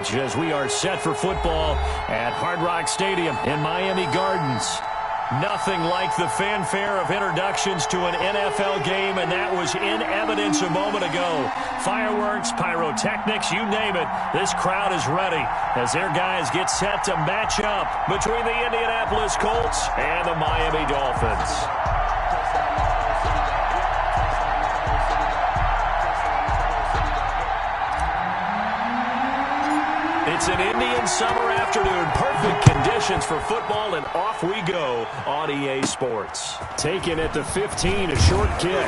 As we are set for football at Hard Rock Stadium in Miami Gardens. Nothing like the fanfare of introductions to an NFL game, and that was in evidence a moment ago. Fireworks, pyrotechnics, you name it. This crowd is ready as their guys get set to match up between the Indianapolis Colts and the Miami Dolphins. It's an Indian summer afternoon. Perfect conditions for football, and off we go on EA Sports. Taken at the 15, a short kick.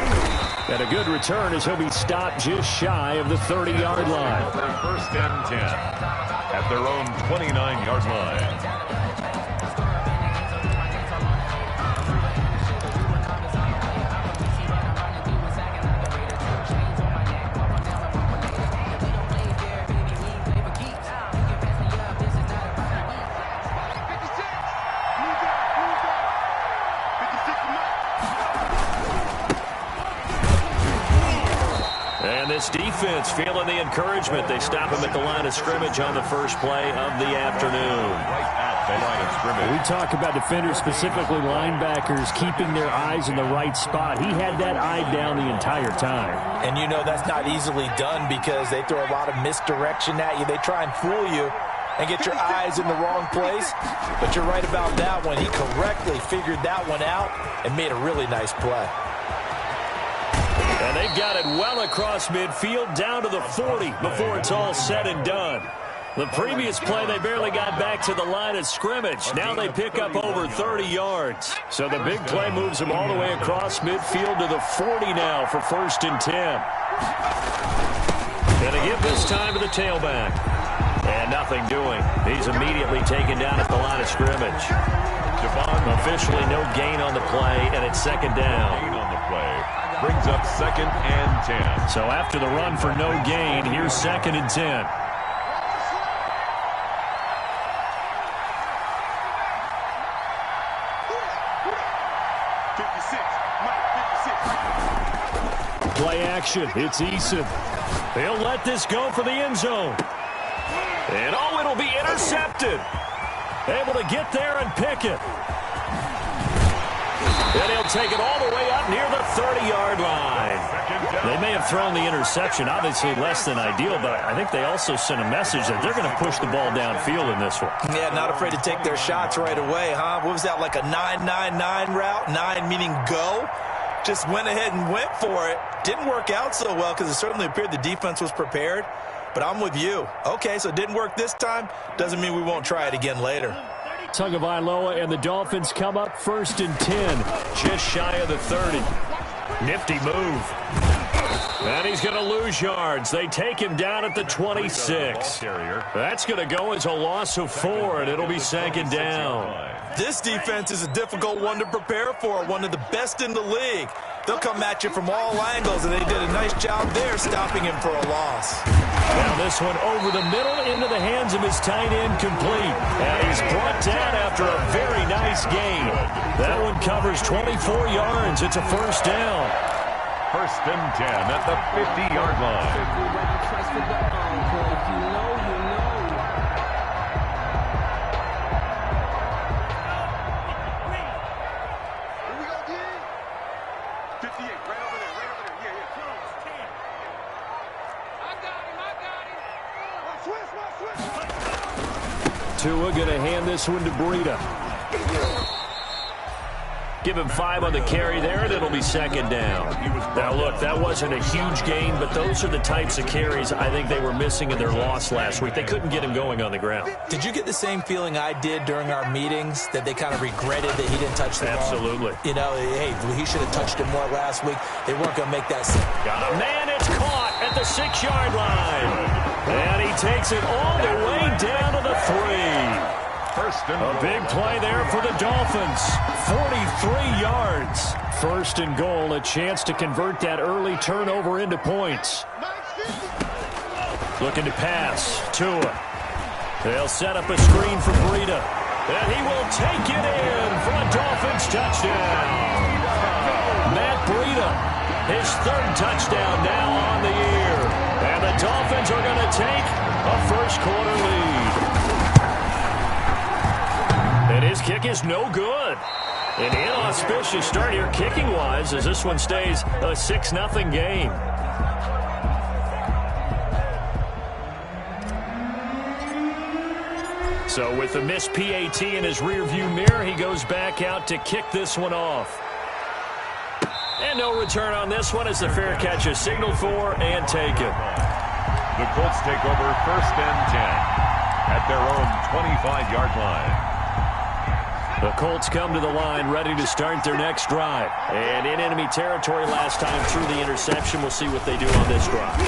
And a good return as he'll be stopped just shy of the 30-yard line. First and 10 at their own 29-yard line. Defense feeling the encouragement. They stop him at the line of scrimmage on the first play of the afternoon. Right at the line of scrimmage. We talk about defenders, specifically linebackers, keeping their eyes in the right spot. He had that eye down the entire time. And you know that's not easily done because they throw a lot of misdirection at you. They try and fool you and get your eyes in the wrong place. But you're right about that one. He correctly figured that one out and made a really nice play. And they've got it well across midfield down to the 40 before it's all said and done. The previous play, they barely got back to the line of scrimmage. Now they pick up over 30 yards. So the big play moves them all the way across midfield to the 40 now for first and 10. And they give this time to the tailback. And nothing doing. He's immediately taken down at the line of scrimmage. Officially no gain on the play, and it's second down. Gain on the play. Brings up second and 10. So after the run for no gain, here's second and 10. Play action. It's Eason. They'll let this go for the end zone. And oh, it'll be intercepted. Able to get there and pick it. And he'll take it all the way up near the 30-yard line. They may have thrown the interception, obviously less than ideal, but I think they also sent a message that they're going to push the ball downfield in this one. Yeah, not afraid to take their shots right away, huh? What was that, like a 9-9-9 route? 9 meaning go? Just went ahead and went for it. Didn't work out so well because it certainly appeared the defense was prepared. But I'm with you. Okay, so it didn't work this time. Doesn't mean we won't try it again later. Tagovailoa and the Dolphins come up first and 10, just shy of the 30. Nifty move. And he's going to lose yards. They take him down at the 26. That's going to go as a loss of 4, and it'll be second down. This defense is a difficult one to prepare for, one of the best in the league. They'll come at you from all angles, and they did a nice job there stopping him for a loss. Now this one over the middle into the hands of his tight end, complete. And he's brought down after a very nice gain. That one covers 24 yards. It's a first down. First and 10 at the 50-yard line. Tua going to hand this one to Breida. Give him 5 on the carry there, and it'll be second down. Now, look, that wasn't a huge gain, but those are the types of carries I think they were missing in their loss last week. They couldn't get him going on the ground. Did you get the same feeling I did during our meetings, that they kind of regretted that he didn't touch the ball? Absolutely. You know, hey, he should have touched it more last week. They weren't going to make that. Got a man, it's caught at the 6-yard line. And he takes it all the way down to the 3. A big play there for the Dolphins. 43 yards. First and goal, a chance to convert that early turnover into points. Looking to pass. Tua. They'll set up a screen for Breida. And he will take it in for a Dolphins touchdown. Matt Breida, his 3rd touchdown now on the year. And And the Dolphins are going to take a first-quarter lead. And his kick is no good. An inauspicious start here kicking-wise as this one stays a 6-0 game. So with the missed PAT in his rearview mirror, he goes back out to kick this one off. And no return on this one as the fair catch is signaled for and taken. The Colts take over 1st and 10 at their own 25-yard line. The Colts come to the line ready to start their next drive. And in enemy territory last time through the interception. We'll see what they do on this drive.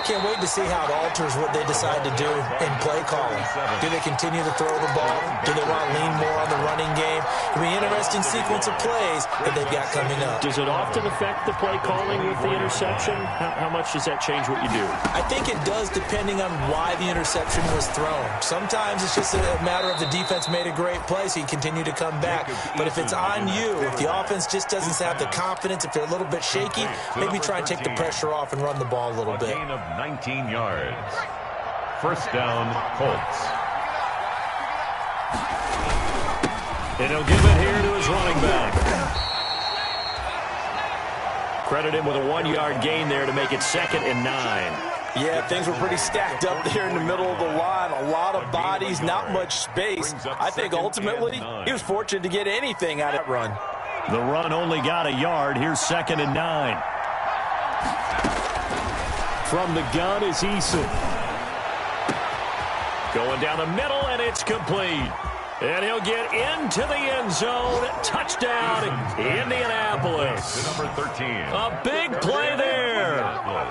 Can't wait to see how it alters what they decide to do in play calling. Do they continue to throw the ball? Do they want to lean more on the running game? It'll be an interesting sequence of plays that they've got coming up. Does it often affect the play calling with the interception? How much does that change what you do? I think it does depending on why the interception was thrown. Sometimes it's just a matter of the defense made a great play, so you continue to come back. But if it's on you, if the offense just doesn't have the confidence, if they're a little bit shaky, maybe try and take the pressure off and run the ball a little bit. 19 yards. First down, Colts. And he'll give it here to his running back. Credit him with a 1-yard gain there to make it 2nd and 9. Yeah, things were pretty stacked up there in the middle of the line. A lot of bodies, not much space. I think ultimately he was fortunate to get anything out of that run. The run only got a yard. Here's 2nd and 9. From the gun is Eason. Going down the middle, and it's complete. And he'll get into the end zone. Touchdown, Indianapolis. Number 13. A big play there.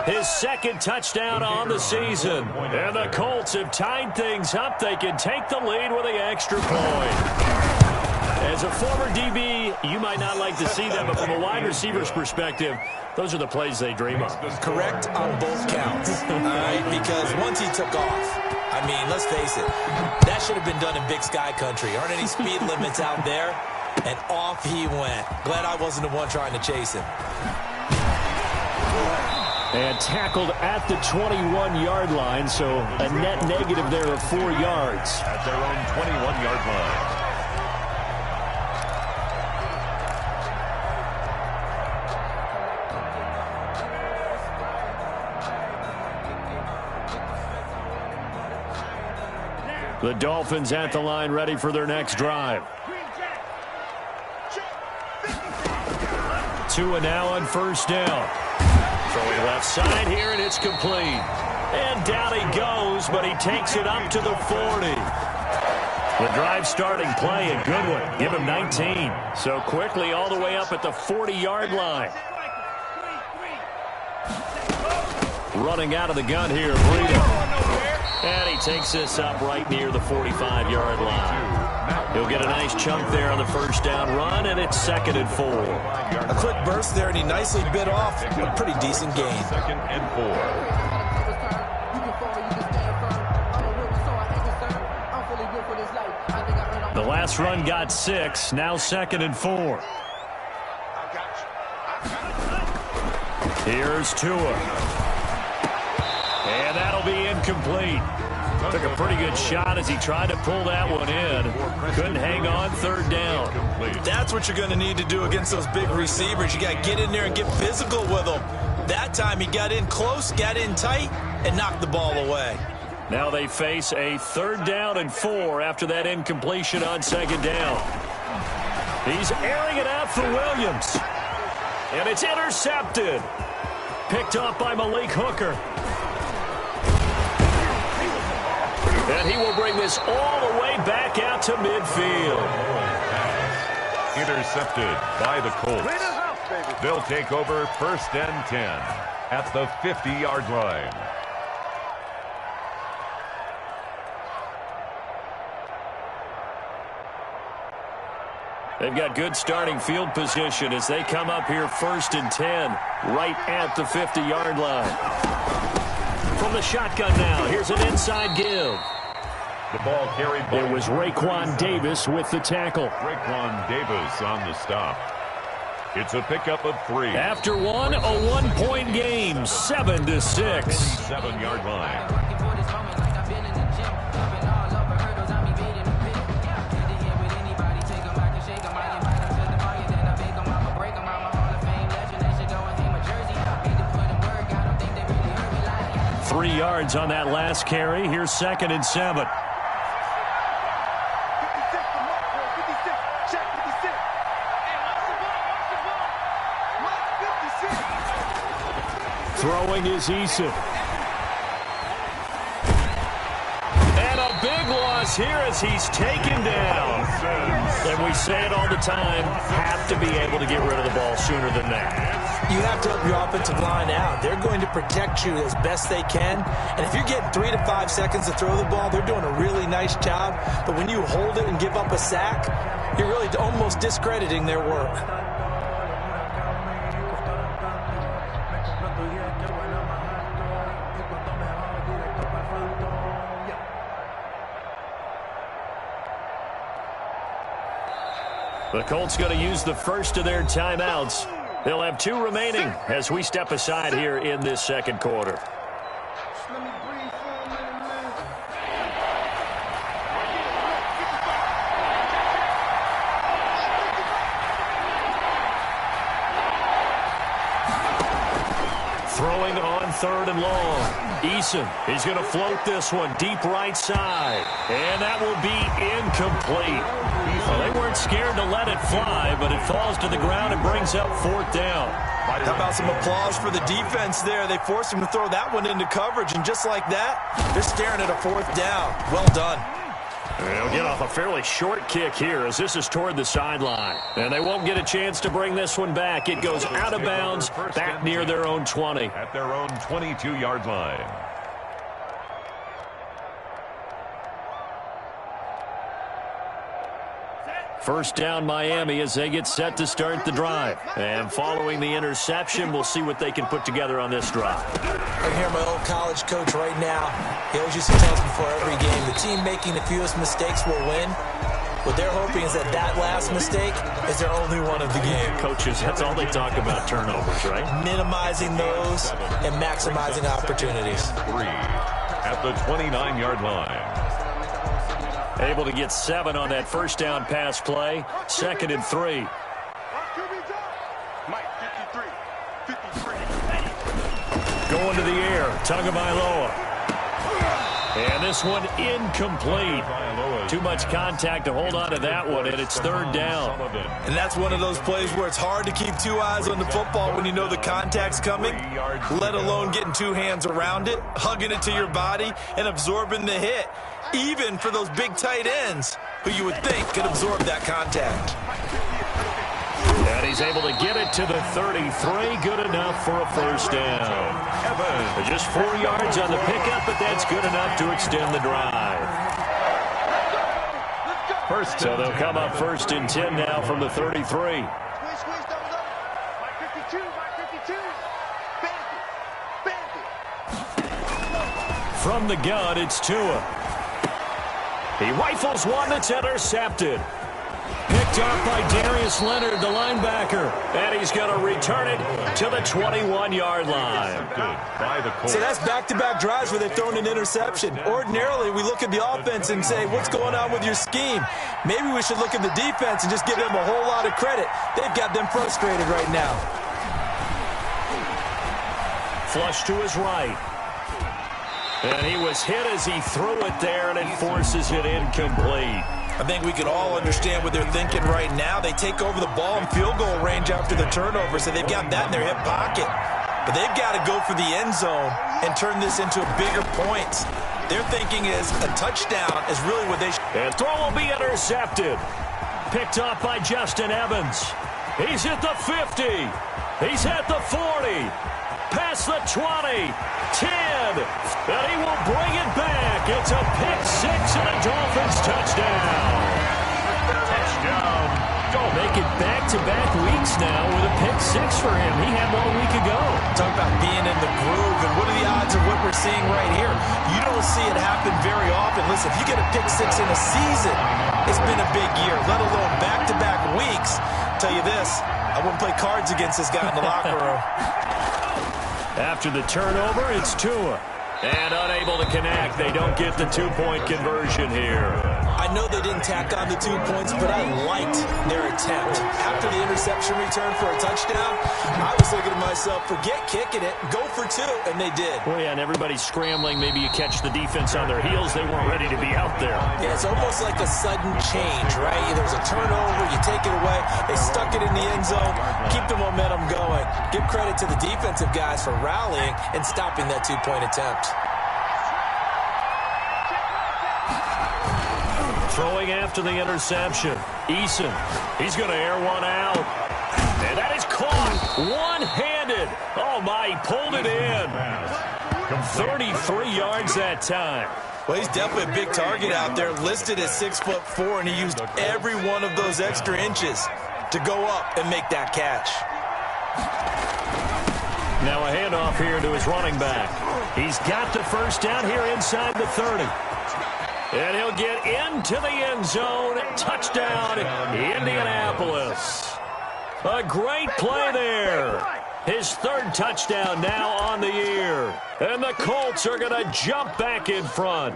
His 2nd touchdown on the season. And the Colts have tied things up. They can take the lead with the extra point. As a former DB, you might not like to see that, but from a wide receiver's perspective, those are the plays they dream of. Correct on both counts. All right, because once he took off, I mean, let's face it, that should have been done in Big Sky Country. Aren't any speed limits out there? And off he went. Glad I wasn't the one trying to chase him. And tackled at the 21-yard line, so a net negative there of 4 yards. At their own 21-yard line. The Dolphins at the line ready for their next drive. Tua now on 1st down. Throwing left side here, and it's complete. And down he goes, but he takes it up to the 40. The drive starting play, a good one. Give him 19. So quickly all the way up at the 40-yard line. Running out of the gun here, Breida. And he takes this up right near the 45-yard line. He'll get a nice chunk there on the 1st down run, and it's 2nd and 4. A quick burst there, and he icely bit off a pretty decent gain. 2nd and 4. The last run got 6, now 2nd and 4. Here's Tua. And that'll be incomplete. Took a pretty good shot as he tried to pull that one in. Couldn't hang on, 3rd down. That's what you're going to need to do against those big receivers. You got to get in there and get physical with them. That time he got in close, got in tight, and knocked the ball away. Now they face a 3rd down and 4 after that incompletion on 2nd down. He's airing it out for Williams. And it's intercepted. Picked up by Malik Hooker. And he will bring this all the way back out to midfield. Intercepted by the Colts. They'll take over 1st and 10 at the 50-yard line. They've got good starting field position as they come up here 1st and 10 right at the 50-yard line. From the shotgun now, here's an inside give. The ball carried by... It was Raekwon Davis with the tackle. Raekwon Davis on the stop. It's a pickup of 3. After one, a 1-point game, 7-6. 7-yard line. Yards on that last carry. Here's 2nd and 7. Throwing is Eason. And a big loss here as he's taken down. And we say it all the time, have to be able to get rid of the ball sooner than that. You have to help your offensive line out. They're going to protect you as best they can. And if you're getting 3 to 5 seconds to throw the ball, they're doing a really nice job. But when you hold it and give up a sack, you're really almost discrediting their work. The Colts going to use the first of their timeouts. They'll have 2 remaining as we step aside here in this second quarter. Throwing on 3rd and long. Eason, he's going to float this one deep right side. And that will be incomplete. Well, they weren't scared to let it fly, but it falls to the ground and brings up 4th down. How about some applause for the defense there? They forced him to throw that one into coverage, and just like that, they're staring at a 4th down. Well done. They'll get off a fairly short kick here as this is toward the sideline. And they won't get a chance to bring this one back. It goes out of bounds back near their own 20. At their own 22-yard line. First down Miami as they get set to start the drive. And following the interception, we'll see what they can put together on this drive. I hear my old college coach right now. He always used to tell us before every game, the team making the fewest mistakes will win. What they're hoping is that that last mistake is their only one of the game. Coaches, that's all they talk about, turnovers, right? Minimizing those and maximizing opportunities. 3 at the 29-yard line. Able to get 7 on that first down pass play. 2nd and 3. Going to the air. Tagovailoa. And this one incomplete. Too much contact to hold on to that one, and it's 3rd down. And that's one of those plays where it's hard to keep 2 eyes on the football when you know the contact's coming, let alone getting 2 hands around it, hugging it to your body, and absorbing the hit. Even for those big tight ends who you would think could absorb that contact. And he's able to get it to the 33. Good enough for a first down. Just 4 yards on the pickup, but that's good enough to extend the drive. So they'll come up 1st and 10 now from the 33. From the gun, it's Tua. He rifles one that's intercepted. Picked up by Darius Leonard, the linebacker. And he's going to return it to the 21-yard line. So that's back-to-back drives where they've thrown an interception. Ordinarily, we look at the offense and say, what's going on with your scheme? Maybe we should look at the defense and just give them a whole lot of credit. They've got them frustrated right now. Flush to his right. And he was hit as he threw it there, and it forces it incomplete. I think we can all understand what they're thinking right now. They take over the ball in field goal range after the turnover, so they've got that in their hip pocket. But they've got to go for the end zone and turn this into bigger points. Their thinking is a touchdown is really what they should. And throw will be intercepted. Picked up by Justin Evans. He's at the 50. He's at the 40. Past the 20. 10. And he will bring it back. It's a pick-6 and a Dolphins touchdown. Touchdown. Make it back-to-back weeks now with a pick-6 for him. He had 1 week ago. Talk about being in the groove, and what are the odds of what we're seeing right here? You don't see it happen very often. Listen, if you get a pick-6 in a season, it's been a big year, let alone back-to-back weeks. Tell you this, I wouldn't play cards against this guy in the locker room. After the turnover, it's Tua. And unable to connect. They don't get the two-point conversion here. I know they didn't tack on the 2 points, but I liked their attempt. After the interception return for a touchdown, I was thinking to myself, forget kicking it, go for 2, and they did. Well, yeah, and everybody's scrambling. Maybe you catch the defense on their heels. They weren't ready to be out there. Yeah, it's almost like a sudden change, right? There's a turnover, you take it away. They stuck it in the end zone, keep the momentum going. Give credit to the defensive guys for rallying and stopping that 2-point attempt. Throwing after the interception. Eason, he's going to air one out. And that is caught one-handed. Oh, my, he pulled it in. 33 yards that time. Well, he's definitely a big target out there, listed at 6'4", and he used every one of those extra inches to go up and make that catch. Now a handoff here to his running back. He's got the first down here inside the 30. And he'll get into the end zone. Touchdown, Indianapolis. A great play there. His third touchdown now on the year. And the Colts are going to jump back in front.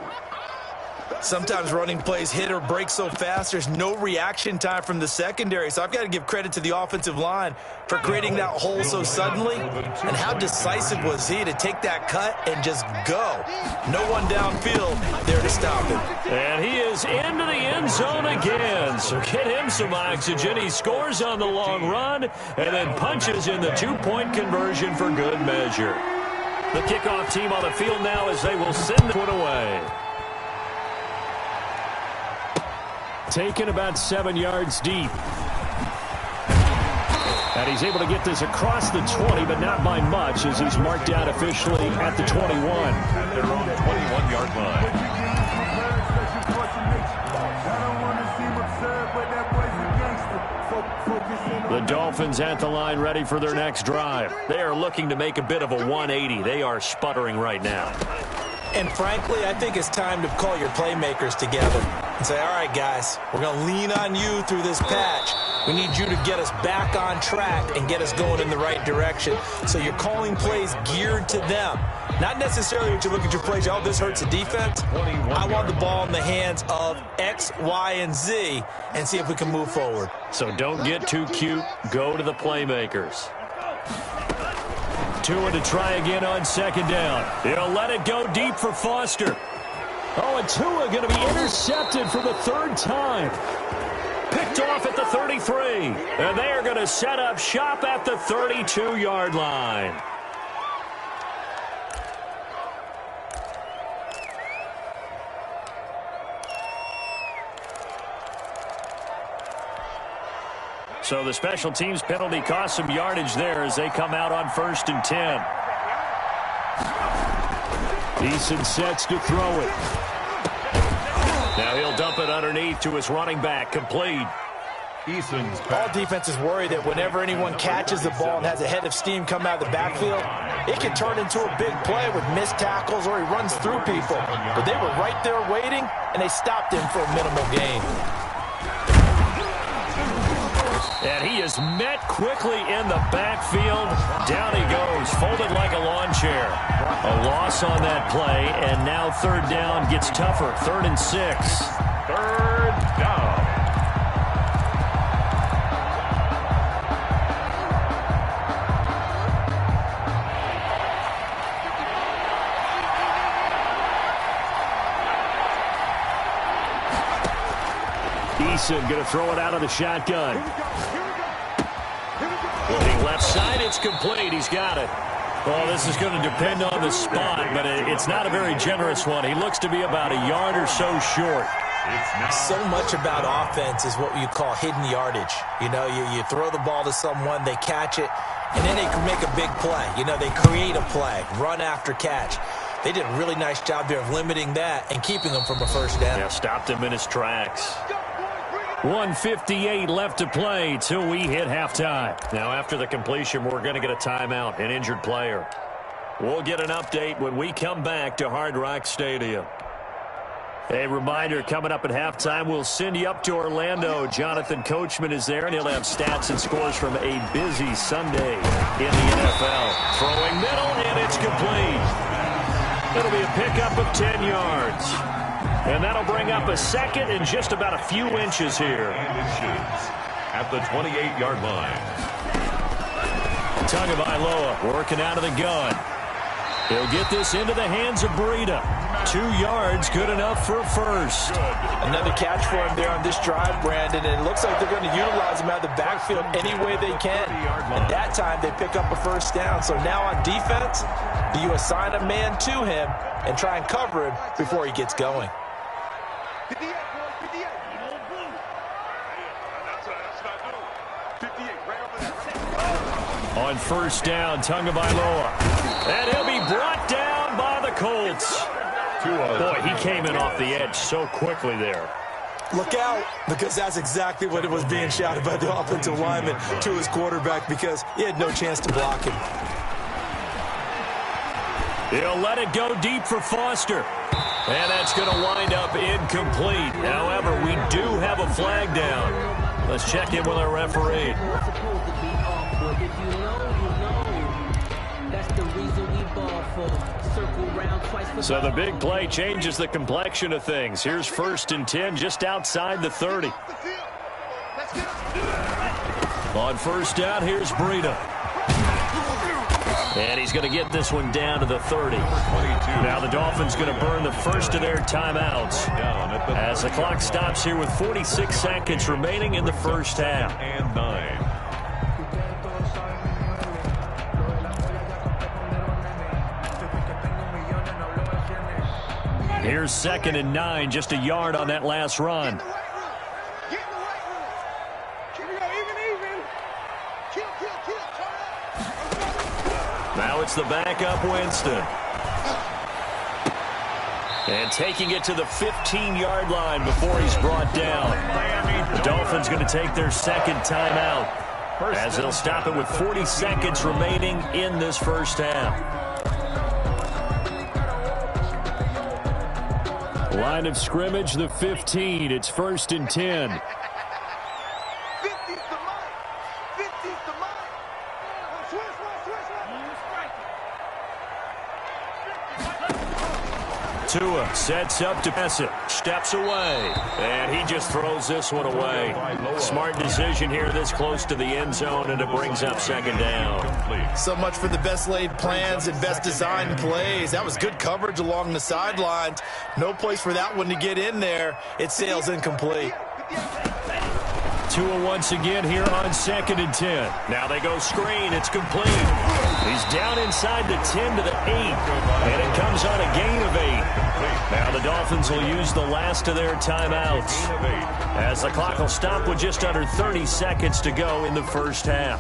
Sometimes running plays hit or break so fast, there's no reaction time from the secondary. So I've got to give credit to the offensive line for creating that hole so suddenly. And how decisive was he to take that cut and just go? No one downfield there to stop him. And he is into the end zone again. So get him some oxygen. He scores on the long run and then punches in the two-point conversion for good measure. The kickoff team on the field now as they will send the one away. Taken about 7 yards deep. And he's able to get this across the 20, but not by much, as he's marked out officially at the 21. At their own 21-yard line. The Dolphins at the line ready for their next drive. They are looking to make a bit of a 180. They are sputtering right now. And frankly, I think it's time to call your playmakers together and say, all right, guys, we're going to lean on you through this patch. We need you to get us back on track and get us going in the right direction. So you're calling plays geared to them. Not necessarily that you look at your plays, oh, this hurts the defense. I want the ball in the hands of X, Y, and Z and see if we can move forward. So don't get too cute. Go to the playmakers. Tua to try again on second down. He'll let it go deep for Foster. Oh, and Tua going to be intercepted for the third time. Picked off at the 33. And they are going to set up shop at the 32-yard line. So the special teams penalty cost some yardage there as they come out on 1st and 10. Eason sets to throw it. Now he'll dump it underneath to his running back. Complete. Eason's all defenses worry that whenever anyone catches the ball and has a head of steam come out of the backfield, it can turn into a big play with missed tackles or he runs through people. But they were right there waiting, and they stopped him for a minimal gain. And he is met quickly in the backfield. Down he goes, folded like a lawn chair. A loss on that play, and now third down gets tougher. 3rd and 6. Third down. Eason going to throw it out of the shotgun. Looking left side, it's complete. He's got it. Well, this is going to depend on the spot, but it's not a very generous one. He looks to be about a yard or so short. So much about offense is what you call hidden yardage. You know, you throw the ball to someone, they catch it, and then they can make a big play. You know, they create a play, run after catch. They did a really nice job there of limiting that and keeping them from a first down. Yeah, stopped him in his tracks. 1:58 left to play till we hit halftime. Now, after the completion, we're going to get a timeout, an injured player. We'll get an update when we come back to Hard Rock Stadium. A reminder, coming up at halftime, we'll send you up to Orlando. Jonathan Coachman is there, and he'll have stats and scores from a busy Sunday in the NFL. Throwing middle, and it's complete. It'll be a pickup of 10 yards. And that'll bring up a second and just about a few inches here. At the 28-yard line. Tagovailoa working out of the gun. He'll get this into the hands of Breida. 2 yards, good enough for a first. Another catch for him there on this drive, Brandon, and it looks like they're going to utilize him out of the backfield any way they can. And that time, they pick up a first down. So now on defense, do you assign a man to him and try and cover him before he gets going? On first down, Tagovailoa. And he'll be brought down by the Colts. Boy, he came in off the edge so quickly there. Look out, because that's exactly what it was being shouted by the offensive lineman to his quarterback, because he had no chance to block him. He'll let it go deep for Foster. And that's going to wind up incomplete. However, we do have a flag down. Let's check in with our referee. So the big play changes the complexion of things. Here's 1st and 10 just outside the 30. On first down, here's Breida. And he's going to get this one down to the 30. Now the Dolphins going to burn the first of their timeouts as the clock stops here with 46 seconds remaining in the first half. And 9. Here's 2nd and 9, just a yard on that last run. Now it's the backup Winston. And taking it to the 15-yard line before he's brought down. The Dolphins going to take their second timeout as they'll stop it with 40 seconds remaining in this first half. Line of scrimmage, the 15. It's 1st and 10. 50's the mark. 50's the mark. Tua sets up to pass it. Steps away. And he just throws this one away. Smart decision here this close to the end zone, and it brings up 2nd down. So much for the best laid plans and best designed plays. That was good coverage along the sidelines. No place for that one to get in there. It sails incomplete. Tua once again here on 2nd and 10. Now they go screen. It's complete. He's down inside the 10 to the 8. And it comes on a gain of 8. Now the Dolphins will use the last of their timeouts as the clock will stop with just under 30 seconds to go in the first half.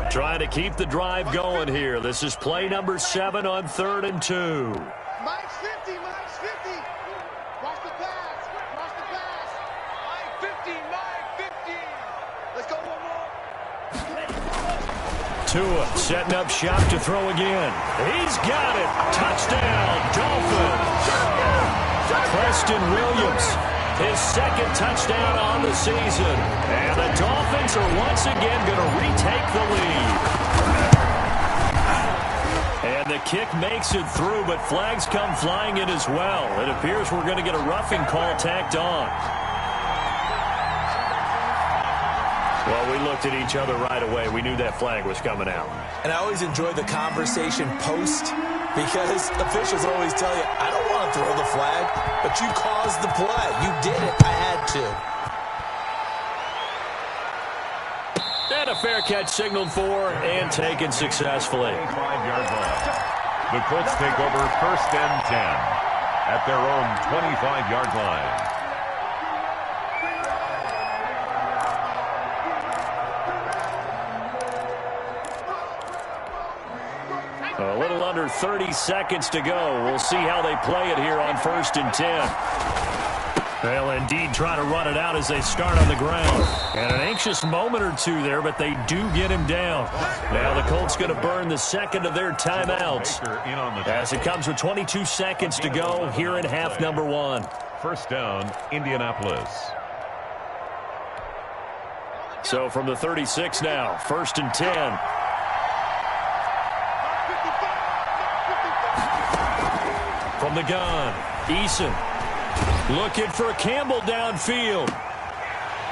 Trying to keep the drive going here. This is play number 7 on 3rd and 2. Mike's 50, Mike's 50. Watch the pass, watch the pass. Mike 50, Mike 50. Let's go one more. Tua setting up shop to throw again. He's got it. Touchdown, Dolphins. Preston Williams, his 2nd touchdown on the season. And the Dolphins are once again going to retake the lead. And the kick makes it through, but flags come flying in as well. It appears we're going to get a roughing call tacked on. Well, we looked at each other right away. We knew that flag was coming out. And I always enjoy the conversation post, because officials always tell you, I don't want to throw the flag, but you caused the play. You did it. I had to. And a fair catch signaled for and taken successfully. 5-yard line. The Colts take over 1st and 10 at their own 25-yard line. A little under 30 seconds to go. We'll see how they play it here on 1st and 10. They'll indeed try to run it out as they start on the ground. And an anxious moment or two there, but they do get him down. Now the Colts going to burn the second of their timeouts as it comes with 22 seconds to go here in half number 1. First down, Indianapolis. So from the 36 now, 1st and 10. From the gun, Eason looking for Campbell downfield.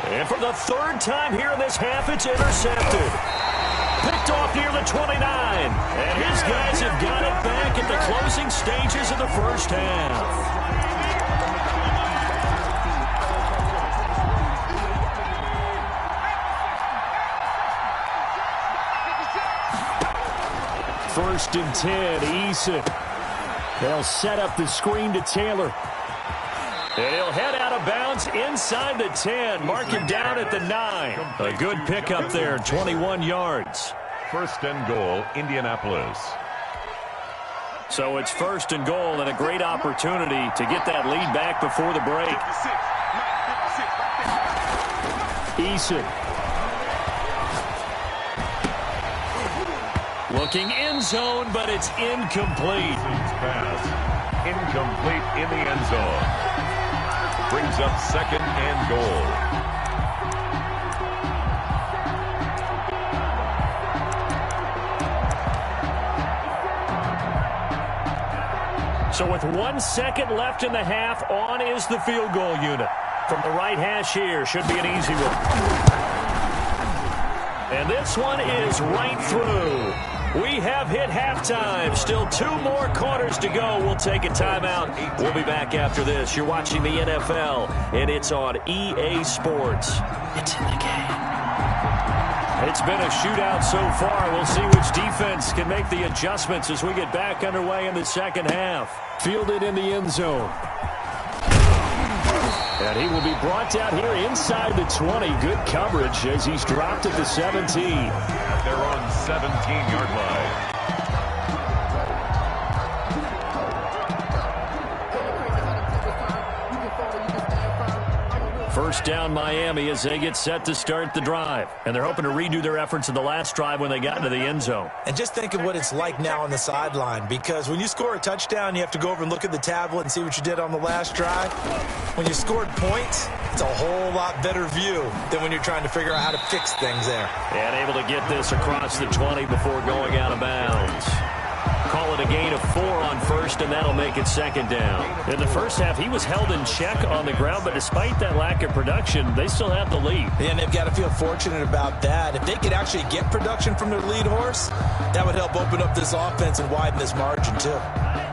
And for the 3rd time here in this half, it's intercepted. Picked off near the 29. And his guys have got it back at the closing stages of the first half. First and 10, Eason. They'll set up the screen to Taylor. And he'll head out of bounds inside the 10. Mark him down at the 9. A good pickup there, 21 yards. First and goal, Indianapolis. So it's 1st and goal and a great opportunity to get that lead back before the break. Eason. Looking end zone, but it's incomplete. Pass. Incomplete in the end zone. Brings up 2nd and goal. So with 1 second left in the half, on is the field goal unit. From the right hash here, should be an easy one. And this one is right through. We have hit halftime. Still 2 more quarters to go. We'll take a timeout. We'll be back after this. You're watching the NFL, and it's on EA Sports. It's in the game. It's been a shootout so far. We'll see which defense can make the adjustments as we get back underway in the second half. Fielded in the end zone. And he will be brought down here inside the 20. Good coverage as he's dropped at the 17. They're on 17-yard line. First down Miami as they get set to start the drive. And they're hoping to redo their efforts in the last drive when they got into the end zone. And just think of what it's like now on the sideline, because when you score a touchdown, you have to go over and look at the tablet and see what you did on the last drive. When you scored points, it's a whole lot better view than when you're trying to figure out how to fix things there. And able to get this across the 20 before going out of bounds. Call it a gain of 4 on first, and that'll make it 2nd down. In the first half, he was held in check on the ground, but despite that lack of production, they still have the lead. And they've got to feel fortunate about that. If they could actually get production from their lead horse, that would help open up this offense and widen this margin, too.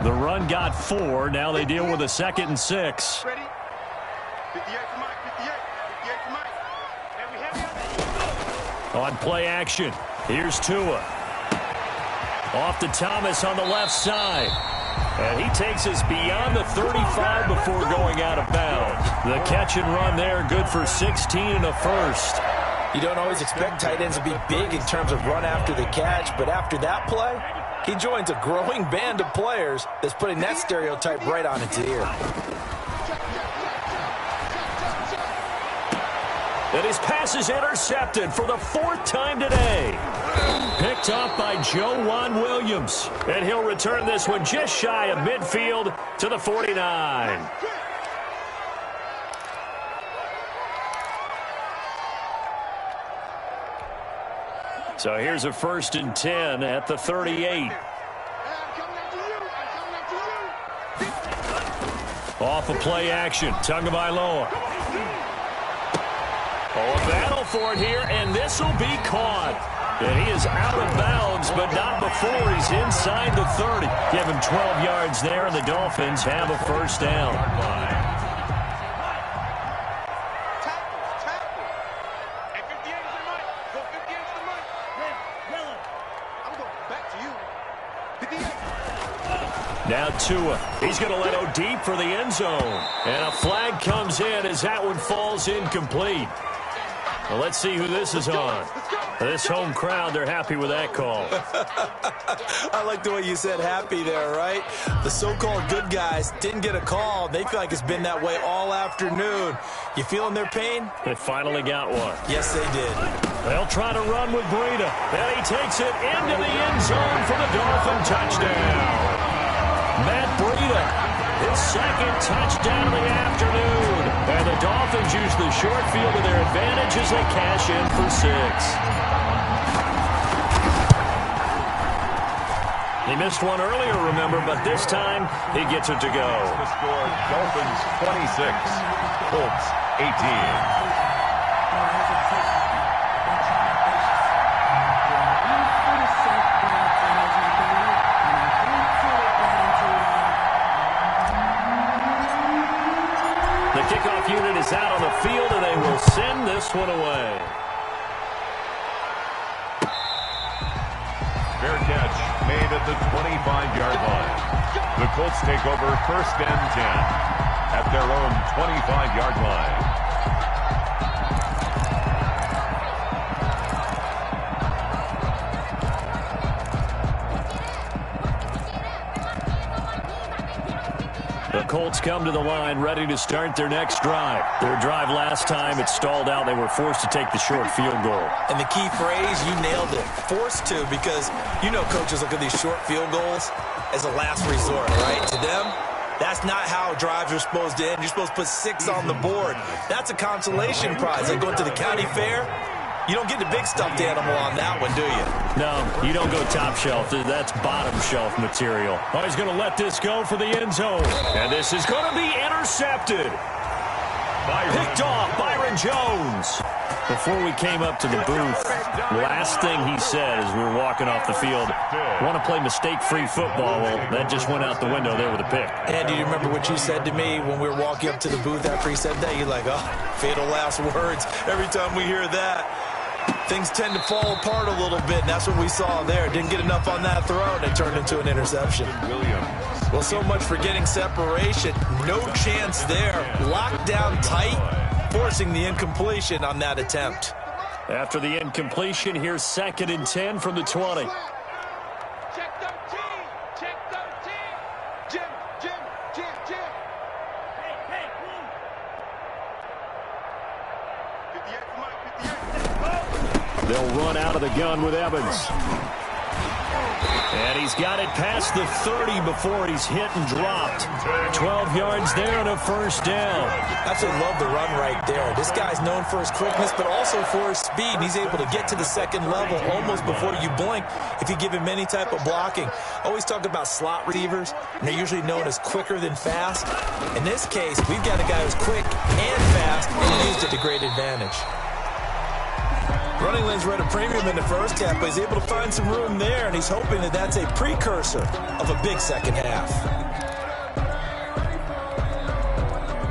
The run got 4. Now they deal with a 2nd and 6. Ready? 58 to Mike, 58 to Mike. And we have On play action, here's Tua. Off to Thomas on the left side. And he takes us beyond the 35 before going out of bounds. The catch and run there, good for 16 and a first. You don't always expect tight ends to be big in terms of run after the catch, but after that play, he joins a growing band of players that's putting that stereotype right on its ear. And his pass is intercepted for the 4th time today. Picked off by Joejuan Williams. And he'll return this one just shy of midfield to the 49. So here's a 1st and 10 at the 38. Off of play action, Tagovailoa. Oh, a battle for it here, and this will be caught. And he is out of bounds, but not before he's inside the 30. Give him 12 yards there, and the Dolphins have a first down. Now Tua. He's going to let go deep for the end zone. And a flag comes in as that one falls incomplete. Well, let's see who this is on. This home crowd, they're happy with that call. I like the way you said happy there, right? The so-called good guys didn't get a call. They feel like it's been that way all afternoon. You feeling their pain? They finally got one. Yes, they did. They'll try to run with Breida. And he takes it into the end zone for the Dolphin touchdown. Matt Breida, his second touchdown of the afternoon. And the Dolphins use the short field to their advantage as they cash in for 6. He missed one earlier, remember, but this time he gets it to go. The score, Dolphins 26, Colts 18. The kickoff unit is out on the field, and they will send this one away. Fair catch made at the 25-yard line. The Colts take over 1st and 10 at their own 25-yard line. The Colts come to the line ready to start their next drive. Their drive last time, it stalled out. They were forced to take the short field goal. And the key phrase, you nailed it. Forced to, because you know coaches look at these short field goals as a last resort, right? To them, that's not how drives are supposed to end. You're supposed to put 6 on the board. That's a consolation prize. Like going to the county fair, you don't get the big stuffed animal on that one, do you? No, you don't go top shelf. That's bottom shelf material. Oh, he's going to let this go for the end zone. And this is going to be intercepted. Picked off Byron Jones. Before we came up to the booth, last thing he said as we were walking off the field, want to play mistake-free football. Well, that just went out the window there with a pick. And do you remember what you said to me when we were walking up to the booth after he said that? You're like, oh, fatal last words. Every time we hear that, things tend to fall apart a little bit, and that's what we saw there. Didn't get enough on that throw, and it turned into an interception. Well, so much for getting separation. No chance there. Locked down tight, forcing the incompletion on that attempt. After the incompletion, here's 2nd and 10 from the 20. Check 13. Check 13. Jim. Hey, boom. 58, Mike, 58. They'll run out of the gun with Evans. And he's got it past the 30 before he's hit and dropped. 12 yards there and a 1st down. Absolutely love the run right there. This guy's known for his quickness, but also for his speed. He's able to get to the 2nd level almost before you blink if you give him any type of blocking. Always talk about slot receivers, and they're usually known as quicker than fast. In this case, we've got a guy who's quick and fast, and he used it to great advantage. Running lanes were at a premium in the first half, but he's able to find some room there, and he's hoping that that's a precursor of a big second half.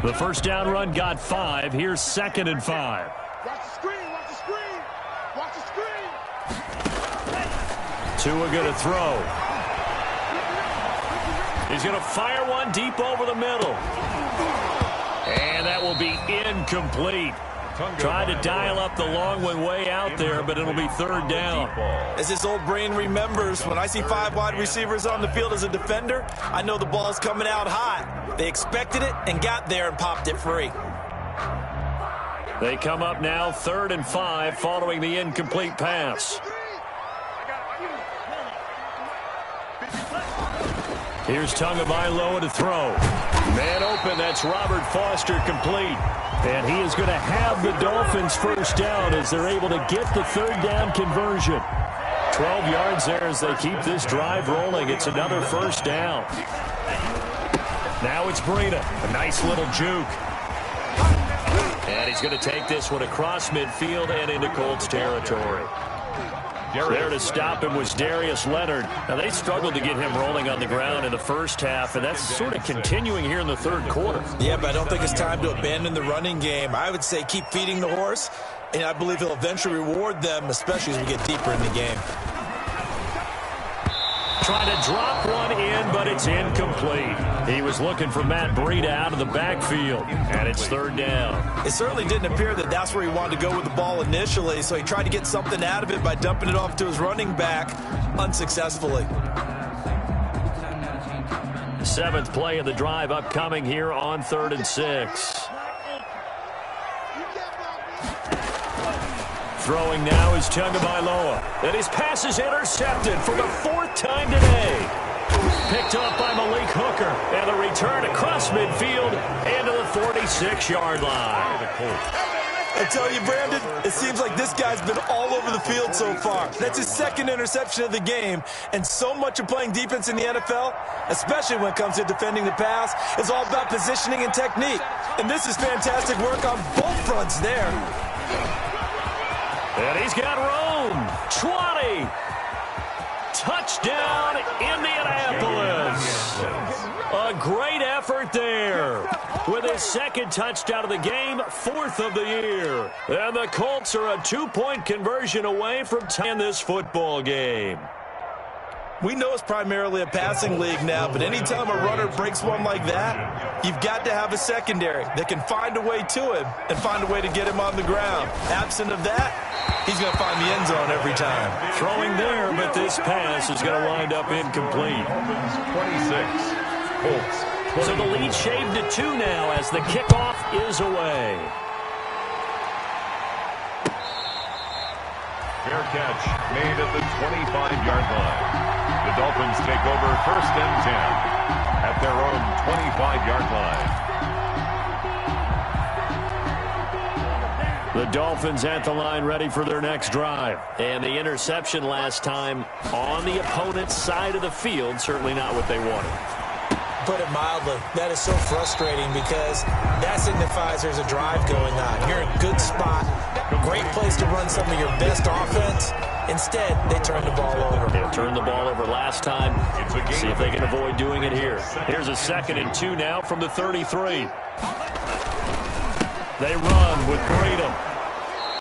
The 1st down run got 5. Here's 2nd and 5. Watch the screen. Watch the screen. Watch the screen. Tua going to throw. He's going to fire one deep over the middle. And that will be incomplete. Tried to dial up the long one way out there, but it'll be 3rd down. As this old brain remembers, when I see 5 wide receivers on the field as a defender, I know the ball's coming out hot. They expected it and got there and popped it free. They come up now 3rd and 5 following the incomplete pass. Here's Tagovailoa to throw. Man open, that's Robert Foster complete. And he is going to have the Dolphins 1st down as they're able to get the 3rd down conversion. 12 yards there as they keep this drive rolling. It's another 1st down. Now it's Breida. A nice little juke. And he's going to take this one across midfield and into Colts territory. There to stop him was Darius Leonard. Now, they struggled to get him rolling on the ground in the first half, and that's sort of continuing here in the third quarter. Yeah, but I don't think it's time to abandon the running game. I would say keep feeding the horse, and I believe he'll eventually reward them, especially as we get deeper in the game. Trying to drop one in, but it's incomplete. He was looking for Matt Breida out of the backfield, and it's third down. It certainly didn't appear that that's where he wanted to go with the ball initially, so he tried to get something out of it by dumping it off to his running back unsuccessfully. The 7th play of the drive upcoming here on 3rd and 6. Throwing now is Tagovailoa. And his pass is intercepted for the 4th time today. Picked up by Malik Hooker. And the return across midfield and to the 46-yard line. I tell you, Brandon, it seems like this guy's been all over the field so far. That's his 2nd interception of the game. And so much of playing defense in the NFL, especially when it comes to defending the pass, is all about positioning and technique. And this is fantastic work on both fronts there. And he's got room. 20. Touchdown, Indianapolis. A great effort there. With his 2nd touchdown of the game, 4th of the year. And the Colts are a 2-point conversion away from tying this football game. We know it's primarily a passing league now, but anytime a runner breaks one like that, you've got to have a secondary that can find a way to him and find a way to get him on the ground. Absent of that, he's going to find the end zone every time. Throwing there, but this pass is going to wind up incomplete. 26. Colts. 20. So the lead shaved to 2 now as the kickoff is away. Fair catch made at the 25-yard line. The Dolphins take over 1st and 10 at their own 25-yard line. The Dolphins at the line ready for their next drive. And the interception last time on the opponent's side of the field, certainly not what they wanted. Put it mildly, that is so frustrating because that signifies there's a drive going on. You're in a good spot, great place to run some of your best offense. Instead, they turn the ball over. They turned the ball over last time. See if they can avoid doing it here. Here's a 2nd and 2 now from the 33. They run with Breida.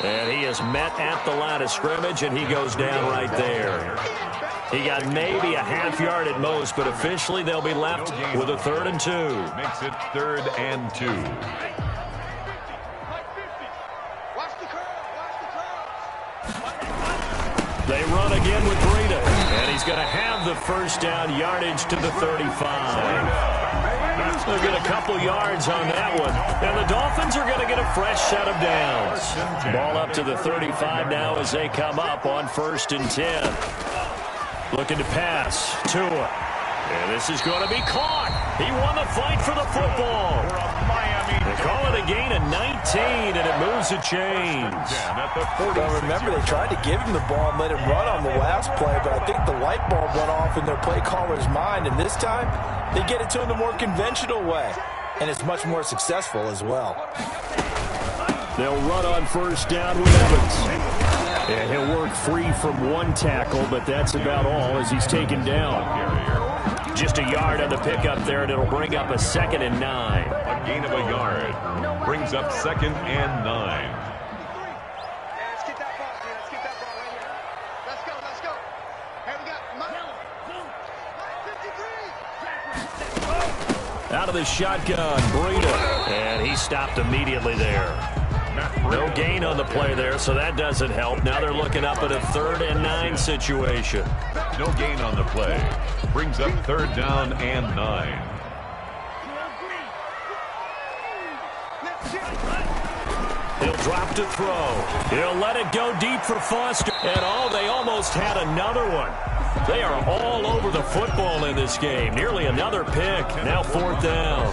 And he is met at the line of scrimmage, and he goes down right there. He got maybe a half-yard at most, but officially they'll be left with a 3rd and 2. Makes it 3rd and 2. They run again with Breida, and he's going to have the 1st down yardage to the 35. They'll get a couple yards on that one, and the Dolphins are going to get a fresh set of downs. Ball up to the 35 now as they come up on 1st and 10. Looking to pass. Tua. And this is going to be caught. He won the fight for the football. They call it a gain of 19, and it moves the chains. Well, remember, they tried to give him the ball and let him run on the last play, but I think the light bulb went off in their play caller's mind, and this time they get it to him the more conventional way, and it's much more successful as well. They'll run on 1st down with Evans. And he'll work free from 1 tackle, but that's about all as he's taken down. Just a yard on the pickup there, and it'll bring up a 2nd and 9. A gain of a yard brings up 2nd and 9. Let's get that ball, man. Let's get that ball right here. Let's go, let's go. Here we go. Out of the shotgun, Breida. And he stopped immediately there. No gain on the play there, so that doesn't help. Now they're looking up at a 3rd and 9 situation. No gain on the play. Brings up 3rd down and 9. He'll drop to throw. He'll let it go deep for Foster. And they almost had another one. They are all over the football in this game. Nearly another pick. Now 4th down.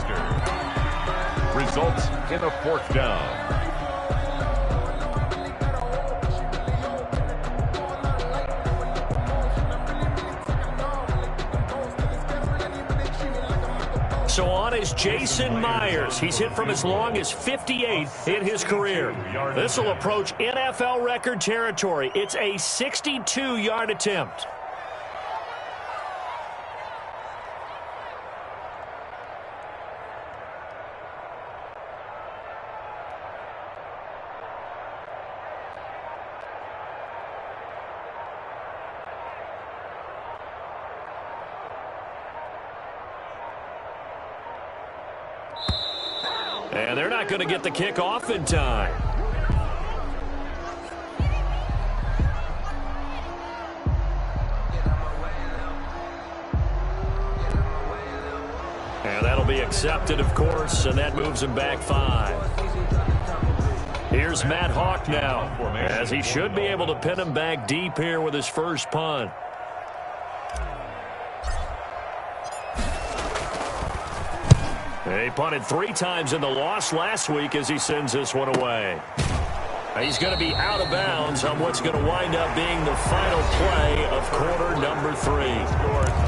Results in a 4th down. So on is Jason Myers. He's hit from as long as 58 in his career. This will approach NFL record territory. It's a 62-yard attempt. And they're not going to get the kick off in time. And that'll be accepted, of course, and that moves him back 5. Here's Matt Hawk now, as he should be able to pin him back deep here with his first punt. He punted 3 times in the loss last week as he sends this one away. He's going to be out of bounds on what's going to wind up being the final play of quarter number 3.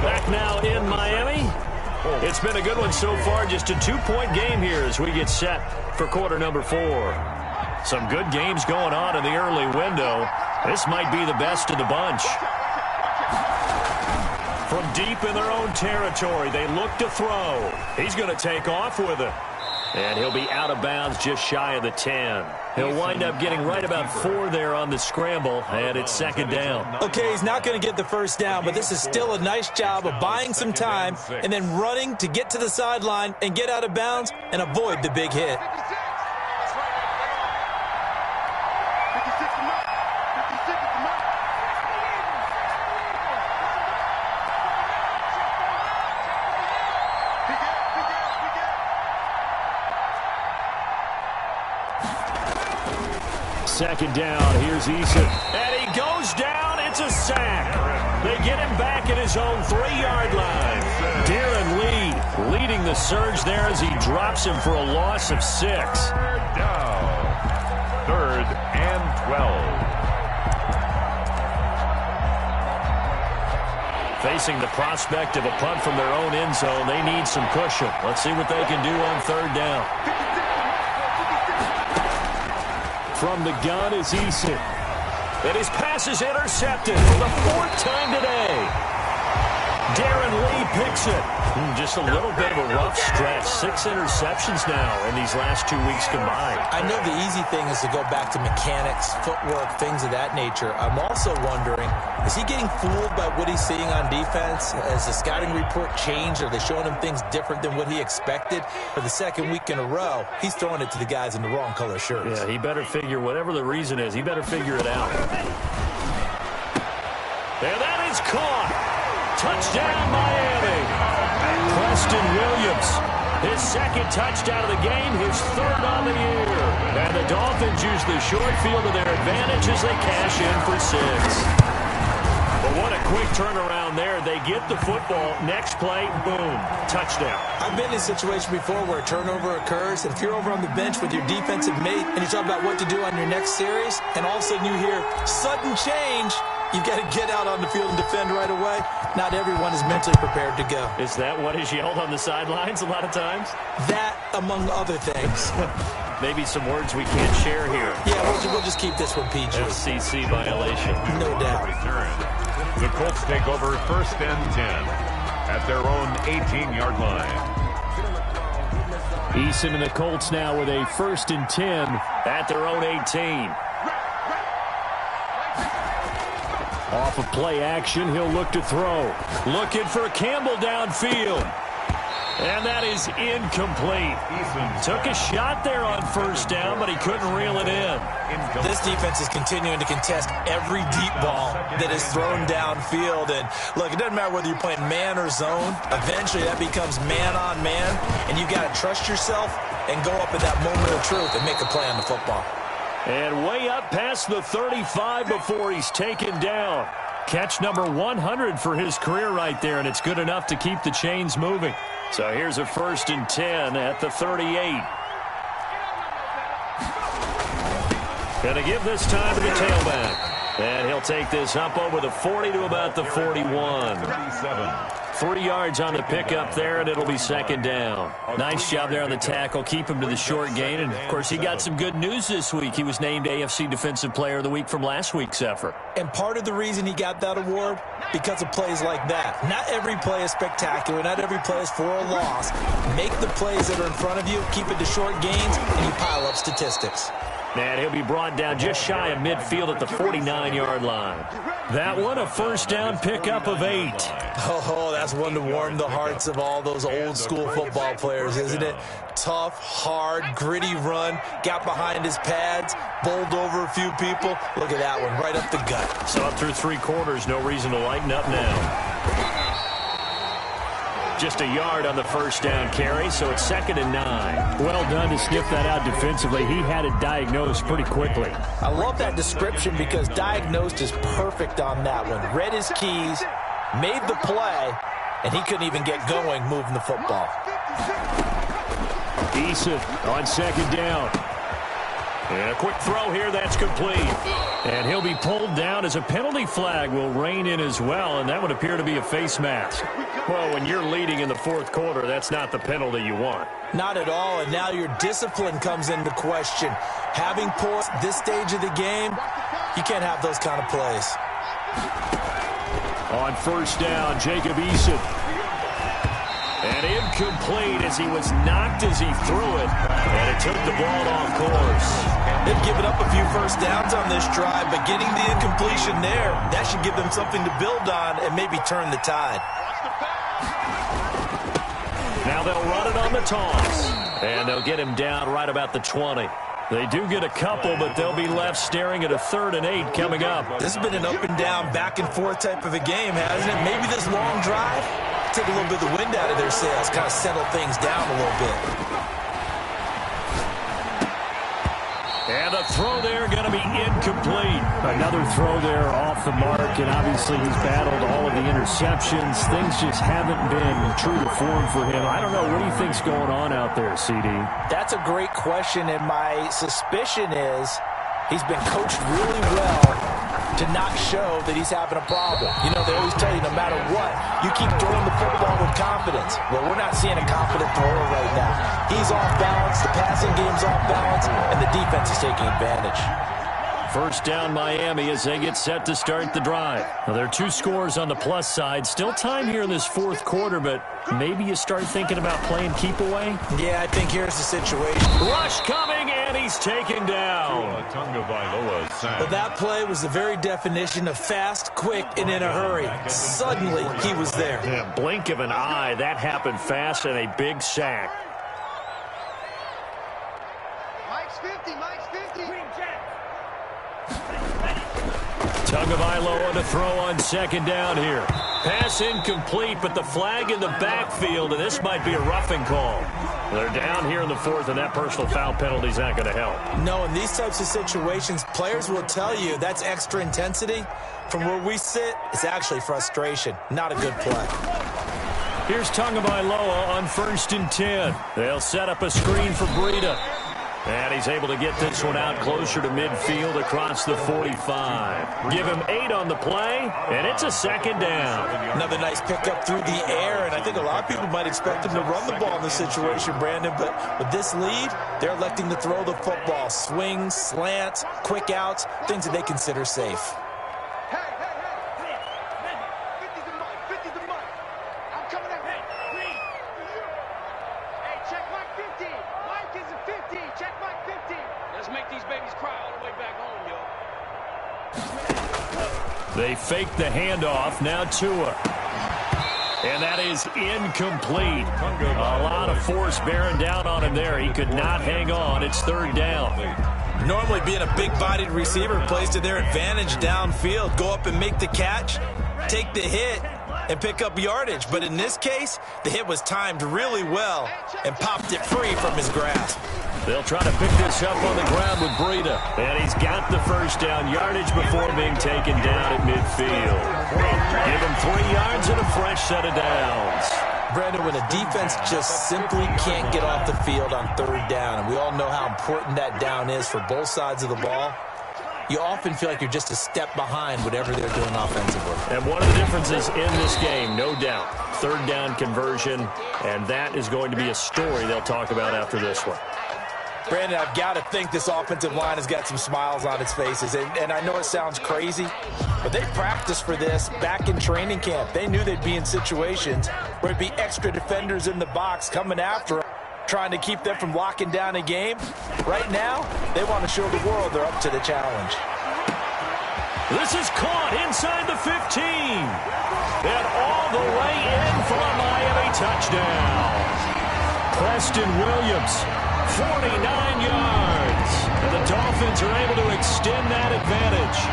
Back now in Miami. It's been a good one so far, just a 2-point game here as we get set for quarter number 4. Some good games going on in the early window. This might be the best of the bunch. From deep in their own territory, they look to throw. He's going to take off with it. And he'll be out of bounds just shy of the 10. He'll wind up getting right about 4 there on the scramble, and it's second down. Okay, he's not going to get the first down, but this is still a nice job of buying some time and then running to get to the sideline and get out of bounds and avoid the big hit. Second down, here's Eason. And he goes down, it's a sack. They get him back at his own 3-yard line. Darren Lee leading the surge there as he drops him for a loss of 6. Down. 3rd and 12. Facing the prospect of a punt from their own end zone, they need some cushion. Let's see what they can do on 3rd down. From the gun is Eason. And his pass is intercepted for the 4th time today. Darren Lee picks it. Just a little bit of a rough stretch. 6 interceptions now in these last 2 weeks combined. I know the easy thing is to go back to mechanics, footwork, things of that nature. I'm also wondering, is he getting fooled by what he's seeing on defense? Has the scouting report changed? Are they showing him things different than what he expected? For the 2nd week in a row, he's throwing it to the guys in the wrong color shirts. Yeah, he better figure, whatever the reason is, he better figure it out. And that is caught. Touchdown, Miami. Preston Williams, his 2nd touchdown of the game, his 3rd on the year. And the Dolphins use the short field to their advantage as they cash in for 6. But what a quick turnaround there. They get the football. Next play, boom, touchdown. I've been in a situation before where a turnover occurs, and if you're over on the bench with your defensive mate and you talk about what to do on your next series, and all of a sudden you hear sudden change, you've got to get out on the field and defend right away. Not everyone is mentally prepared to go. Is that what is yelled on the sidelines a lot of times? That, among other things. Maybe some words we can't share here. Yeah, we'll just keep this one PG. FCC violation. No doubt. The Colts take over 1st and 10 at their own 18-yard line. Eason and the Colts now with a 1st and 10 at their own 18. Off of play action, he'll look to throw. Looking for Campbell downfield. And that is incomplete. Took a shot there on 1st down, but he couldn't reel it in. This defense is continuing to contest every deep ball that is thrown downfield. And look, it doesn't matter whether you're playing man or zone. Eventually that becomes man on man, and you got to trust yourself and go up at that moment of truth and make a play on the football. And way up past the 35 before he's taken down. Catch number 100 for his career right there, and it's good enough to keep the chains moving. So here's a 1st and 10 at the 38. Gonna give this time to the tailback. And he'll take this up over the 40 to about the 41. 3 yards on the pickup there, and it'll be 2nd down. Nice job there on the tackle. Keep him to the short gain. And, of course, he got some good news this week. He was named AFC Defensive Player of the Week from last week's effort. And part of the reason he got that award, because of plays like that. Not every play is spectacular. Not every play is for a loss. Make the plays that are in front of you, keep it to short gains, and you pile up statistics. And he'll be brought down just shy of midfield at the 49-yard line. That one, a first down pickup of 8. Oh, that's one to warm the hearts of all those old-school football players, isn't it? Tough, hard, gritty run, got behind his pads, bowled over a few people. Look at that one, right up the gut. So up through 3 quarters, no reason to lighten up now. Just a yard on the first down carry, so it's 2nd and 9. Well done to sniff that out defensively. He had it diagnosed pretty quickly. I love that description because diagnosed is perfect on that one. Read his keys, made the play, and he couldn't even get going moving the football. Eason on 2nd down. And a quick throw here, that's complete. And he'll be pulled down as a penalty flag will rein in as well, and that would appear to be a face mask. Well, when you're leading in the 4th quarter, that's not the penalty you want. Not at all, and now your discipline comes into question. Having pulled this stage of the game, you can't have those kind of plays. On first down, Jacob Eason. And incomplete as he was knocked as he threw it, and it took the ball off course. They've given up a few first downs on this drive, but getting the incompletion there, that should give them something to build on and maybe turn the tide. Now they'll run it on the toss, and they'll get him down right about the 20. They do get a couple, but they'll be left staring at a 3rd and 8 coming up. This has been an up and down, back and forth type of a game, hasn't it? Maybe this long drive took a little bit of the wind out of their sails, kind of settle things down a little bit. And a throw there going to be incomplete. Another throw there off the mark, and obviously he's battled all of the interceptions. Things just haven't been true to form for him. I don't know. What do you think's going on out there, CD? That's a great question, and my suspicion is he's been coached really well to not show that he's having a problem. You know, they always tell you no matter what, you keep throwing the football with confidence. Well, we're not seeing a confident thrower right now. He's off balance, the passing game's off balance, and the defense is taking advantage. First down Miami as they get set to start the drive. Now, there are 2 scores on the plus side. Still time here in this 4th quarter, but maybe you start thinking about playing keep away? Yeah, I think here's the situation. Rush coming, and he's taken down. But that play was the very definition of fast, quick, and in a hurry. Suddenly, he was there. Yeah, blink of an eye, that happened fast, and a big sack. Mike's 50, Mike's 50. Tagovailoa to throw on 2nd down here. Pass incomplete, but the flag in the backfield, and this might be a roughing call. They're down here in the 4th, and that personal foul penalty is not going to help. No, in these types of situations, players will tell you that's extra intensity. From where we sit, it's actually frustration. Not a good play. Here's Tagovailoa on 1st and 10. They'll set up a screen for Breida. And he's able to get this one out closer to midfield across the 45. Give him 8 on the play, and it's a 2nd down. Another nice pickup through the air, and I think a lot of people might expect him to run the ball in this situation, Brandon, but with this lead, they're electing to throw the football. Swings, slants, quick outs, things that they consider safe. They fake the handoff. Now Tua. And that is incomplete. A lot of force bearing down on him there. He could not hang on. It's 3rd down. Normally being a big-bodied receiver plays to their advantage downfield. Go up and make the catch, take the hit, and pick up yardage. But in this case, the hit was timed really well and popped it free from his grasp. They'll try to pick this up on the ground with Breida. And he's got the first down yardage before being taken down at midfield. Give him 3 yards and a fresh set of downs. Brandon, when a defense just simply can't get off the field on 3rd down, and we all know how important that down is for both sides of the ball, you often feel like you're just a step behind whatever they're doing offensively. And one of the differences in this game, no doubt, 3rd down conversion, and that is going to be a story they'll talk about after this one. Brandon, I've got to think this offensive line has got some smiles on its faces. And I know it sounds crazy, but they practiced for this back in training camp. They knew they'd be in situations where it'd be extra defenders in the box coming after them, trying to keep them from locking down a game. Right now, they want to show the world they're up to the challenge. This is caught inside the 15. And all the way in for a Miami touchdown. Preston Williams, 49 yards. And the Dolphins are able to extend that advantage.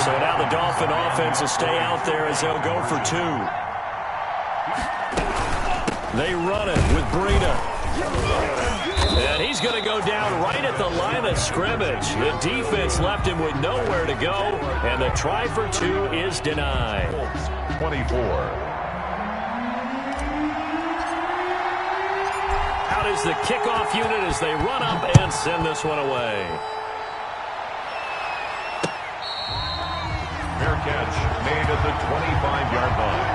So now the Dolphin offense will stay out there as they'll go for 2. They run it with Breida. And he's going to go down right at the line of scrimmage. The defense left him with nowhere to go, and the try for 2 is denied. 24. Out is the kickoff unit as they run up and send this one away. Fair catch made at the 25-yard line.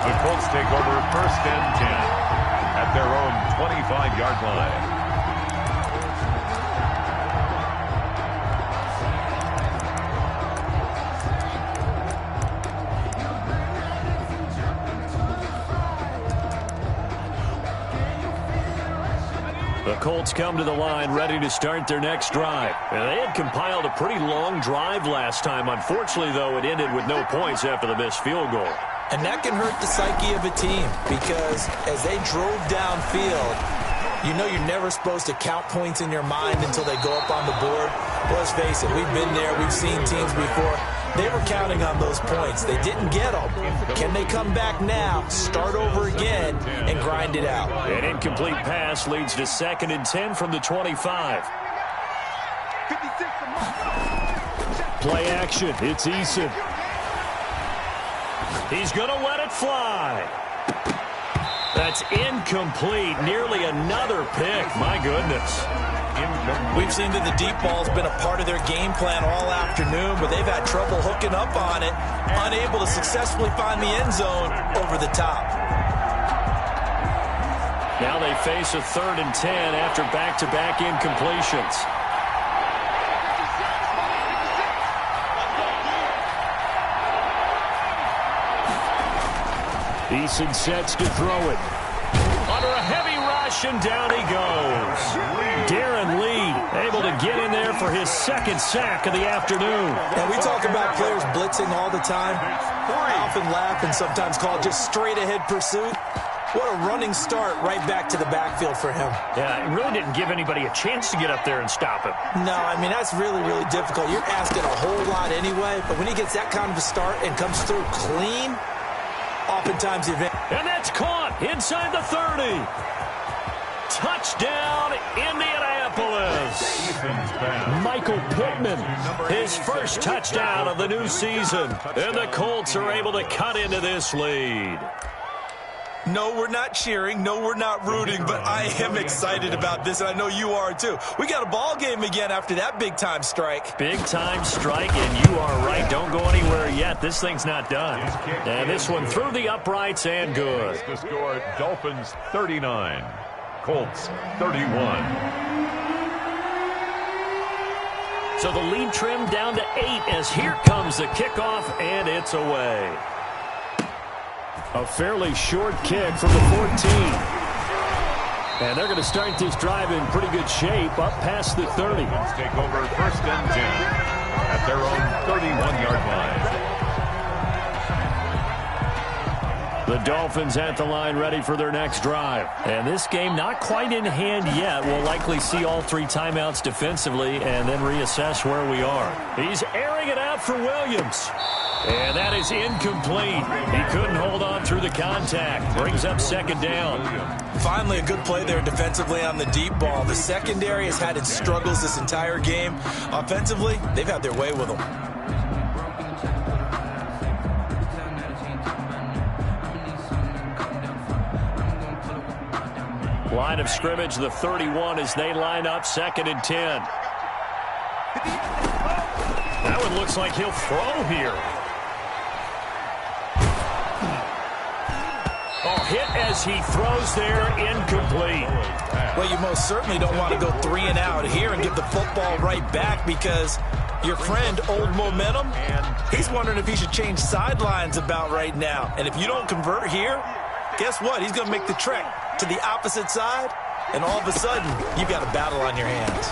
The Colts take over 1st and 10 at their own 25-yard line. The Colts come to the line ready to start their next drive. And they had compiled a pretty long drive last time. Unfortunately, though, it ended with no points after the missed field goal. And that can hurt the psyche of a team because as they drove downfield, you know you're never supposed to count points in your mind until they go up on the board. Well, let's face it, we've been there. We've seen teams before. They were counting on those points. They didn't get them. Can they come back now, start over again, and grind it out? An incomplete pass leads to 2nd and 10 from the 25. Play action. It's Eason. He's going to let it fly. That's incomplete. Nearly another pick. My goodness. We've seen that the deep ball's been a part of their game plan all afternoon, but they've had trouble hooking up on it, unable to successfully find the end zone over the top. Now they face a 3rd and 10 after back-to-back incompletions. Eason sets to throw it. Under a heavy rush, and down he goes. Darren Lee able to get in there for his 2nd sack of the afternoon. And we talk about players blitzing all the time. I often laugh and sometimes call it just straight-ahead pursuit. What a running start right back to the backfield for him. Yeah, it really didn't give anybody a chance to get up there and stop him. No, I mean, that's really, really difficult. You're asking a whole lot anyway, but when he gets that kind of a start and comes through clean, oftentimes event. And that's caught inside the 30. Touchdown, Indianapolis. Michael Pittman, his first touchdown of the new season. And the Colts are able to cut into this lead. No, we're not cheering. No, we're not rooting, but I am excited about this, and I know you are too. We got a ball game again after that big-time strike. Big-time strike, and you are right. Don't go anywhere yet. This thing's not done. And this one through the uprights and good. The score, Dolphins 39, Colts 31. So the lead trimmed down to 8 as here comes the kickoff, and it's away. A fairly short kick from the 14. And they're going to start this drive in pretty good shape up past the 30. Let's take over 1st and 10 at their own 31-yard line. The Dolphins at the line ready for their next drive. And this game not quite in hand yet. We'll likely see all 3 timeouts defensively and then reassess where we are. He's airing it out for Williams. And that is incomplete. He couldn't hold on through the contact. Brings up 2nd down. Finally, a good play there defensively on the deep ball. The secondary has had its struggles this entire game. Offensively, they've had their way with them. Line of scrimmage, the 31 as they line up 2nd and 10. That one looks like he'll throw here. Oh, hit as he throws there, incomplete. Well, you most certainly don't want to go 3 and out here and give the football right back because your friend, Old Momentum, he's wondering if he should change sidelines about right now. And if you don't convert here, guess what? He's going to make the trek to the opposite side, and all of a sudden, you've got a battle on your hands.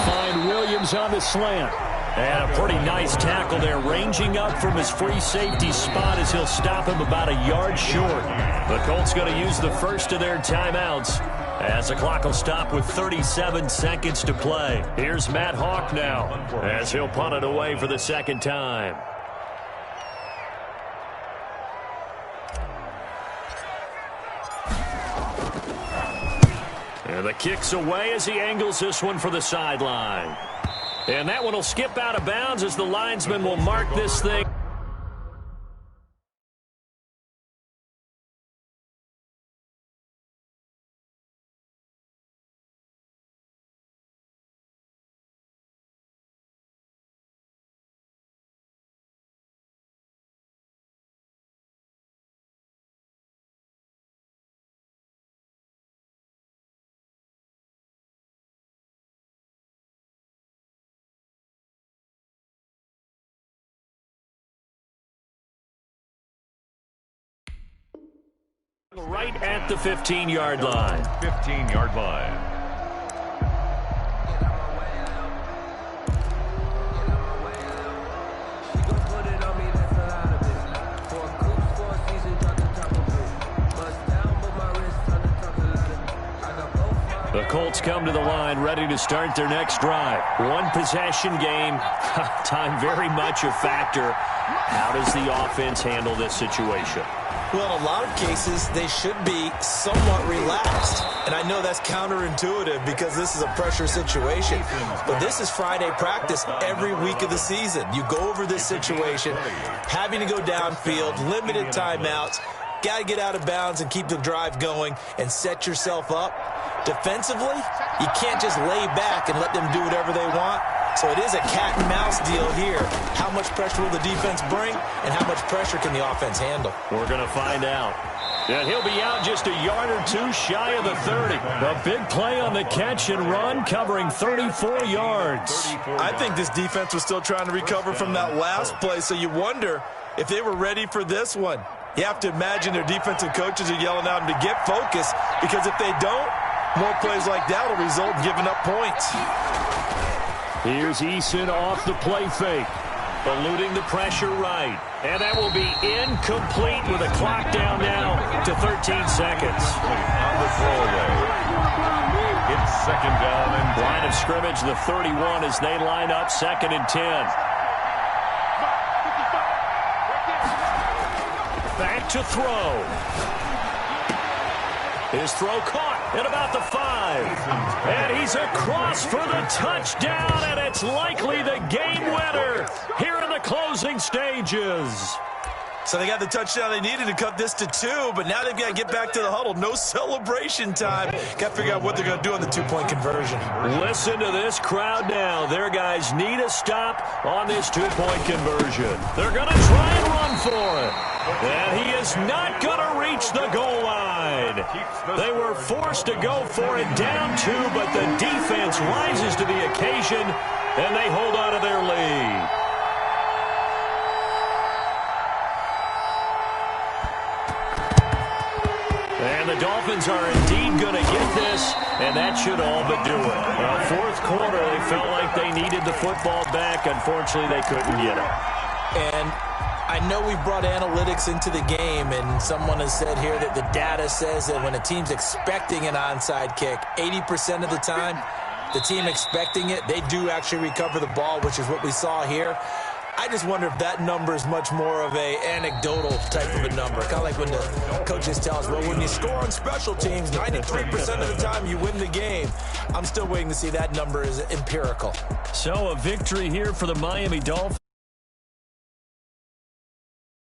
Find Williams on the slant. And a pretty nice tackle there, ranging up from his free safety spot as he'll stop him about a yard short. The Colts going to use the first of their timeouts as the clock will stop with 37 seconds to play. Here's Matt Hawk now as he'll punt it away for the second time. And the kick's away as he angles this one for the sideline. And that one will skip out of bounds as the linesman will mark this thing. Right at the 15-yard line. 15-yard line. The Colts come to the line ready to start their next drive. One possession game. Time very much a factor. How does the offense handle this situation? Well, in a lot of cases, they should be somewhat relaxed. And I know that's counterintuitive because this is a pressure situation. But this is Friday practice every week of the season. You go over this situation, having to go downfield, limited timeouts, got to get out of bounds and keep the drive going and set yourself up. Defensively, you can't just lay back and let them do whatever they want. So it is a cat and mouse deal here. How much pressure will the defense bring, and how much pressure can the offense handle? We're going to find out. And he'll be out just a yard or two shy of the 30. A big play on the catch and run, covering 34 yards. I think this defense was still trying to recover from that last play, so you wonder if they were ready for this one. You have to imagine their defensive coaches are yelling at them to get focused, because if they don't, more plays like that will result in giving up points. Here's Eason off the play fake, eluding the pressure right. And that will be incomplete with a clock down now to 13 seconds. On the throwaway. It's second down and 10. Line of scrimmage, the 31 as they line up, 2nd and 10. Back to throw. His throw caught at about the 5. And he's across for the touchdown, and it's likely the game winner here in the closing stages. So they got the touchdown they needed to cut this to 2, but now they've got to get back to the huddle. No celebration time. Got to figure out what they're going to do on the 2-point conversion. Listen to this crowd now. Their guys need a stop on this 2-point conversion. They're going to try and run for it. And he is not going to reach the goal line. They were forced to go for it down 2, but the defense rises to the occasion, and they hold on to their lead. And the Dolphins are indeed going to get this, and that should all but do it. Fourth quarter, they felt like they needed the football back. Unfortunately, they couldn't get it. And I know we brought analytics into the game, and someone has said here that the data says that when a team's expecting an onside kick, 80% of the time, the team expecting it, they do actually recover the ball, which is what we saw here. I just wonder if that number is much more of a anecdotal type of a number. Kind of like when the coaches tell us, well, when you score on special teams, 93% of the time you win the game. I'm still waiting to see that number is empirical. So a victory here for the Miami Dolphins.